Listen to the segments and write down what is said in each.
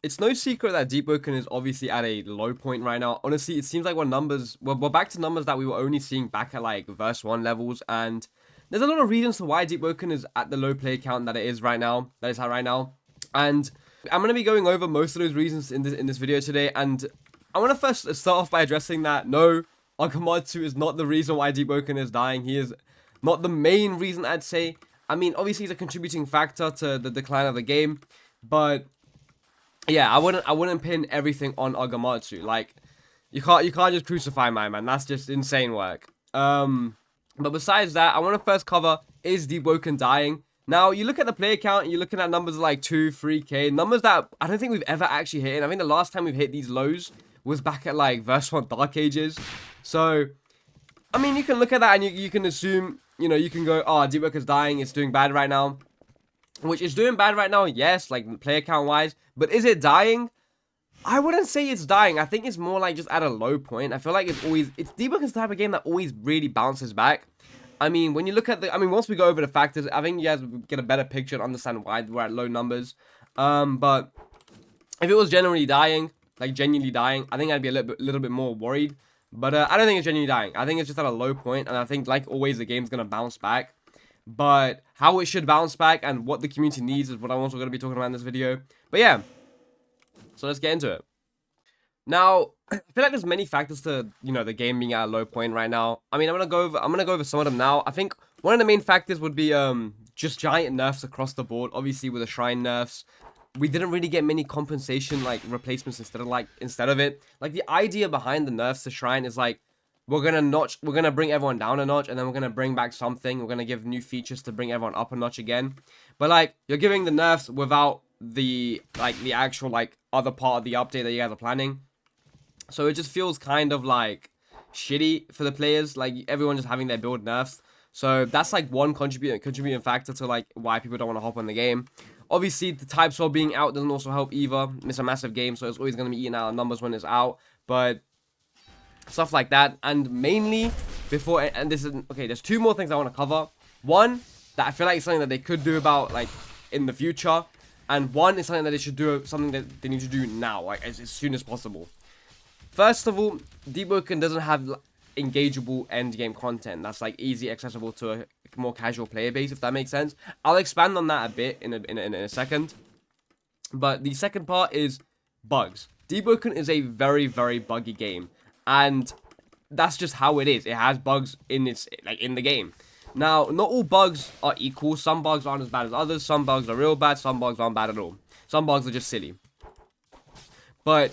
it's no secret that Deepwoken is obviously at a low point right now. Honestly, it seems like we're back to numbers that we were only seeing back at like verse 1 levels, and there's a lot of reasons to why Deepwoken is at the low play count that it is right now, that it's at right now. And I'm going to be going over most of those reasons in this video today, and I want to first start off by addressing that no, Akamatsu is not the reason why Deepwoken is dying. He is not the main reason, I'd say. I mean, obviously he's a contributing factor to the decline of the game, but yeah, I wouldn't pin everything on Agamatsu. Like, you can't just crucify my man. That's just insane work. But besides that, I want to first cover, is Deepwoken dying? Now, you look at the player count, you're looking at numbers like 2, 3k, numbers that I don't think we've ever actually hit. And I think the last time we've hit these lows was back at like verse 1 Dark Ages. So, I mean, you can look at that and you can assume, you know, you can go, oh, Deepwoken's dying, it's doing bad right now. Which is doing bad right now, yes, like player count wise. But is it dying? I wouldn't say it's dying. I think it's more like just at a low point. I feel like it's Deepwoken's the type of game that always really bounces back. I mean, when you look at once we go over the factors, I think you guys get a better picture and understand why we're at low numbers. But if it was genuinely dying, like genuinely dying, I think I'd be a little bit more worried. But I don't think it's genuinely dying. I think it's just at a low point, and I think, like always, the game's gonna bounce back. But how it should bounce back and what the community needs is what I'm also going to be talking about in this video. But yeah, so let's get into it. Now, I feel like there's many factors to, you know, the game being at a low point right now. I mean, I'm gonna go over some of them now. I think one of the main factors would be just giant nerfs across the board. Obviously, with the shrine nerfs, we didn't really get many compensation like replacements instead of it. Like, the idea behind the nerfs to shrine is like, we're gonna bring everyone down a notch, and then we're gonna bring back something. We're gonna give new features to bring everyone up a notch again. But like, you're giving the nerfs without the actual like other part of the update that you guys are planning. So it just feels kind of like shitty for the players, like everyone just having their build nerfs. So that's like one contributing factor to like why people don't want to hop on the game. Obviously, the type swap being out doesn't also help either. It's a massive game, so it's always gonna be eating out of numbers when it's out. But stuff like that, and mainly there's two more things I want to cover. One that I feel like is something that they could do about like in the future, and one is something that they should do, something that they need to do now, like as soon as possible. First of all, Deepwoken doesn't have engageable end game content that's like easy accessible to a more casual player base, if that makes sense. I'll expand on that a bit in a second. But the second part is bugs. Deepwoken is a very, very buggy game. And that's just how it is. It has bugs in the game. Now, not all bugs are equal. Some bugs aren't as bad as others. Some bugs are real bad. Some bugs aren't bad at all. Some bugs are just silly. But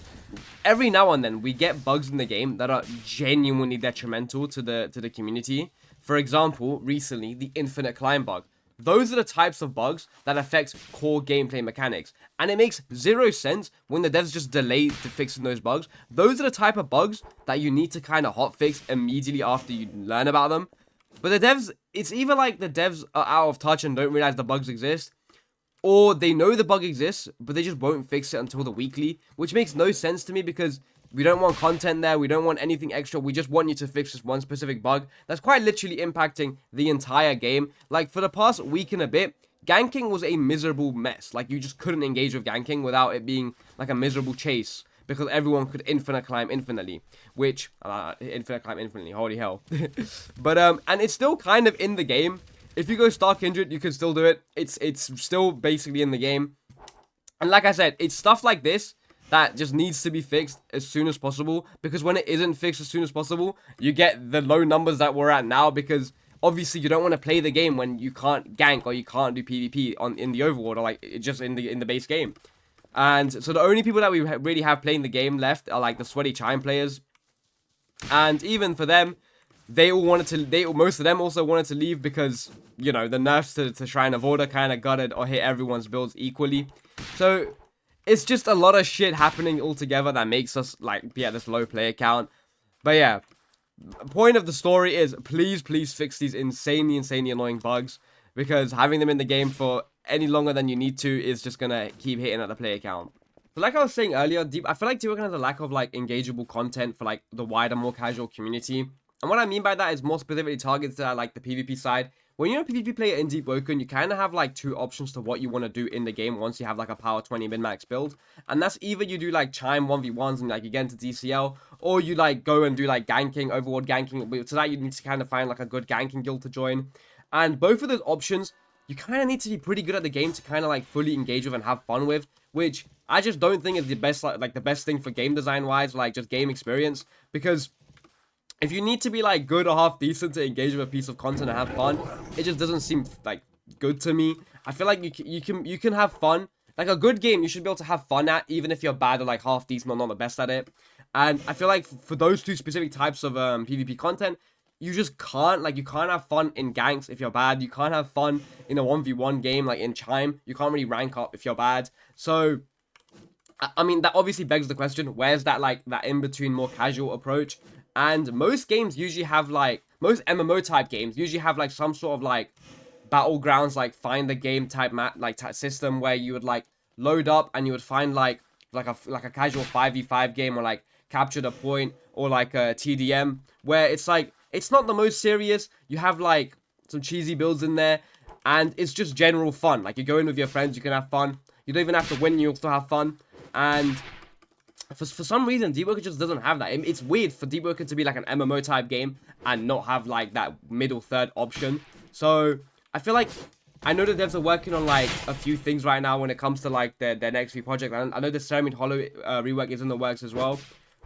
every now and then, we get bugs in the game that are genuinely detrimental to the community. For example, recently, the infinite climb bug. Those are the types of bugs that affect core gameplay mechanics. And it makes zero sense when the devs just delay to fixing those bugs. Those are the type of bugs that you need to kind of hotfix immediately after you learn about them. But the devs, it's either like the devs are out of touch and don't realize the bugs exist, or they know the bug exists, but they just won't fix it until the weekly, which makes no sense to me because we don't want content there. We don't want anything extra. We just want you to fix this one specific bug that's quite literally impacting the entire game. Like, for the past week and a bit, ganking was a miserable mess. Like, you just couldn't engage with ganking without it being like a miserable chase, because everyone could infinite climb infinitely, which infinite climb infinitely, holy hell. But and it's still kind of in the game. If you go Stark Kindred, you can still do it. It's still basically in the game. And like I said, it's stuff like this that just needs to be fixed as soon as possible, because when it isn't fixed as soon as possible, you get the low numbers that we're at now, because obviously you don't want to play the game when you can't gank or you can't do PvP in the overworld, or like just in the base game. And so the only people that we really have playing the game left are like the sweaty chime players, and even for them, most of them also wanted to leave because, you know, the nerfs to Shrine of Order kind of gutted or hit everyone's builds equally. So it's just a lot of shit happening all together that makes us like be at this low player count. But yeah, point of the story is please fix these insanely annoying bugs, because having them in the game for any longer than you need to is just gonna keep hitting at the player count. So like I was saying earlier, I feel like Deepwoken has a lack of like engageable content for like the wider, more casual community. And what I mean by that is more specifically targets like the PvP side, when you're a PvP player in Deepwoken, you kind of have like two options to what you want to do in the game once you have like a power 20 min-max build. And that's either you do like Chime 1v1s and like you get into DCL, or you like go and do like ganking, overworld ganking. But to that, you need to kind of find like a good ganking guild to join. And both of those options, you kind of need to be pretty good at the game to kind of like fully engage with and have fun with, which I just don't think is the best, like the best thing for game design wise, like just game experience. Because if you need to be like good or half decent to engage with a piece of content and have fun, it just doesn't seem like good to me. I feel like you can have fun. Like a good game, you should be able to have fun at, even if you're bad or like half decent or not the best at it. And I feel like for those two specific types of PvP content, you just can't, like, you can't have fun in ganks if you're bad. You can't have fun in a 1v1 game, like in Chime. You can't really rank up if you're bad. So, I mean, that obviously begs the question, where's that, like, that in-between more casual approach? And most games usually have, like, most MMO type games usually have, like, some sort of, like, battlegrounds, like, find the game type system where you would, like, load up and you would find, like a casual 5v5 game, or, like, capture the point, or, like, a TDM, where it's, like, it's not the most serious. You have, like, some cheesy builds in there, and it's just general fun. Like, you go in with your friends, you can have fun. You don't even have to win, you'll still have fun. And for some reason, Deepwoken just doesn't have that. It's weird for Deepwoken to be, like, an MMO type game and not have, like, that middle third option. So, I feel like, I know the devs are working on, like, a few things right now when it comes to, like, their next few projects. I know the Ceremony Hollow rework is in the works as well.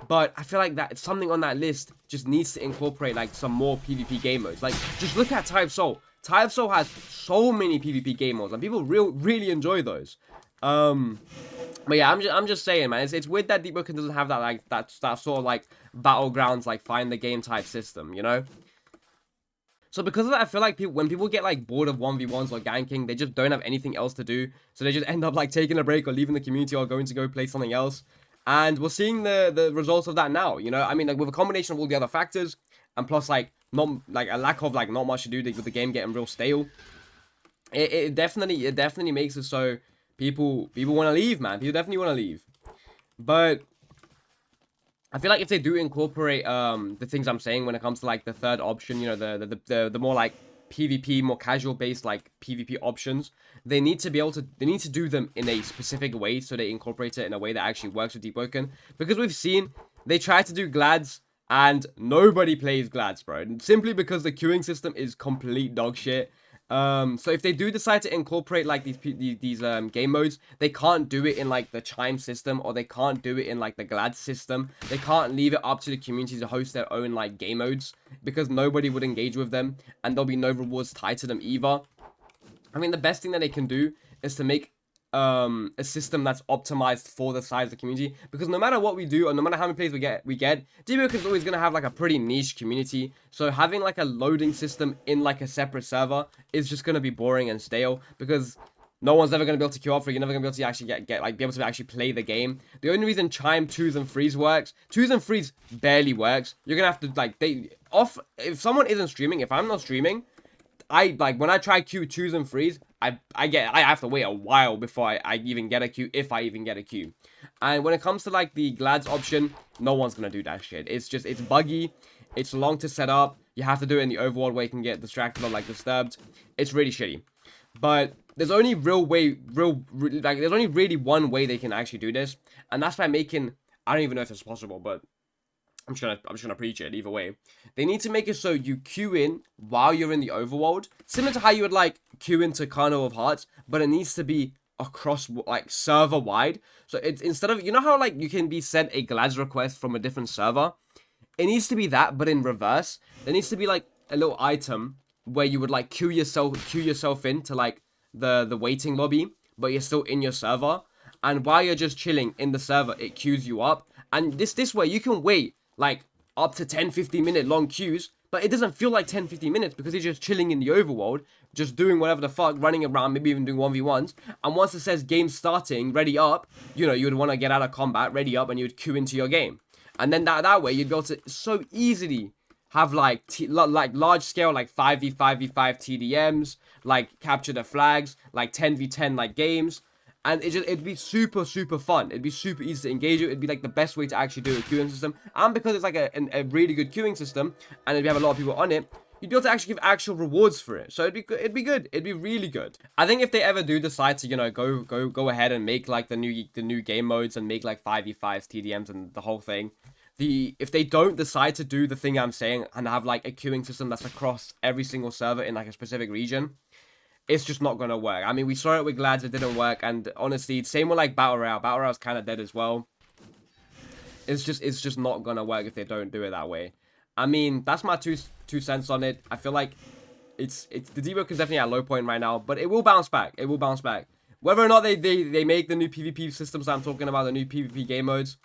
But I feel like that something on that list just needs to incorporate, like, some more PvP game modes. Like, just look at Tie of Soul. Tie of Soul has so many PvP game modes, and people really enjoy those. But yeah, I'm just saying, man. It's weird that Deepwoken doesn't have that, like, that sort of, like, battlegrounds, like, find the game type system, you know? So because of that, I feel like when people get, like, bored of 1v1s or ganking, they just don't have anything else to do. So they just end up, like, taking a break or leaving the community or going to go play something else. And we're seeing the results of that now, you know? I mean, like, with a combination of all the other factors, and plus, like, not, like, a lack of, like, not much to do with the game getting real stale, it definitely makes it so people want to leave, man. People definitely want to leave. But I feel like if they do incorporate the things I'm saying when it comes to, like, the third option, you know, the more, like, PvP, more casual based, like, PvP options, they need to do them in a specific way, so they incorporate it in a way that actually works with Deepwoken. Because we've seen they try to do Glads and nobody plays Glads, bro, simply because the queuing system is complete dog shit. So if they do decide to incorporate, like, these game modes, they can't do it in, like, the Chime system, or they can't do it in, like, the Glad system. They can't leave it up to the community to host their own, like, game modes, because nobody would engage with them, and there'll be no rewards tied to them either. I mean, the best thing that they can do is to make a system that's optimized for the size of the community, because no matter what we do, or no matter how many players we get, Deepwoken is always going to have, like, a pretty niche community. So having, like, a loading system in, like, a separate server is just going to be boring and stale, because no one's ever going to be able to queue up for it. You're never going to be able to actually be able to actually play the game. The only reason Chime 2s and 3s works, 2s and 3s barely works. You're going to have to, like, if someone isn't streaming, if I'm not streaming, when I try queue 2s and 3s, I have to wait a while before I even get a queue, if I even get a queue. And when it comes to, like, the Glads option, no one's gonna do that shit. It's buggy, it's long to set up, you have to do it in the overworld where you can get distracted or, like, disturbed. It's really shitty. But there's only there's only really one way they can actually do this, and that's by making, I don't even know if it's possible, but I'm just gonna preach it either way. They need to make it so you queue in while you're in the overworld, similar to how you would, like, queue into Carnival of Hearts, but it needs to be across, like, server wide. So it's, instead of, you know how, like, you can be sent a Glads request from a different server, it needs to be that, but in reverse. There needs to be, like, a little item where you would, like, queue yourself into, like, the waiting lobby, but you're still in your server, and while you're just chilling in the server, it queues you up. And this way you can wait, like, up to 10-15 minute long queues, but it doesn't feel like 10-15 minutes, because you're just chilling in the overworld, just doing whatever the fuck, running around, maybe even doing 1v1s, and once it says game starting, ready up, you know, you would want to get out of combat, ready up, and you would queue into your game. And then that way, you'd be able to so easily have, like, large scale, like, 5v5 TDMs, like, capture the flags, like, 10v10, like, games. And it'd be super fun. It'd be super easy to engage with. It'd be, like, the best way to actually do a queuing system. And because it's, like, a really good queuing system, and if you have a lot of people on it, you'd be able to actually give actual rewards for it. So it'd be good. It'd be good. It'd be really good. I think if they ever do decide to, you know, go ahead and make like the new game modes and make like 5v5s, TDMs, and the whole thing. If they don't decide to do the thing I'm saying and have like a queuing system that's across every single server in like a specific region, it's just not gonna work. I mean, we saw it with Glads, it didn't work, and honestly, same with like Battle Royale. Battle Royale's kind of dead as well. It's just not gonna work if they don't do it that way. I mean, that's my two cents on it. I feel like it's the Deepwoken is definitely at a low point right now, but it will bounce back. It will bounce back. Whether or not they make the new PvP systems that I'm talking about, the new PvP game modes.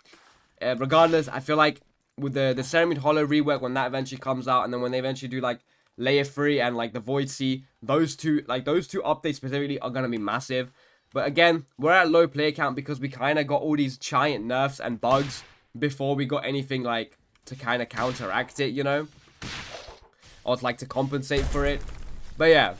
Regardless, I feel like with the Ceremony Hollow rework, when that eventually comes out, and then when they eventually do like Layer 3 and like the Void Sea, those two updates specifically are gonna be massive. But again, we're at low player count because we kind of got all these giant nerfs and bugs before we got anything like to kind of counteract it, you know, or to, like, to compensate for it. But yeah,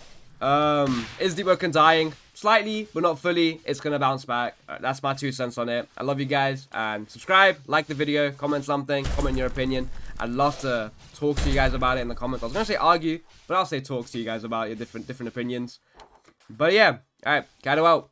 is Deepwoken dying? Slightly, but not fully. It's gonna bounce back. That's my 2 cents on it. I love you guys, and subscribe, like the video, comment something, comment your opinion. I'd love to talk to you guys about it in the comments. I was gonna say argue, but I'll say talk to you guys about your different opinions. But yeah, alright, Kaido out.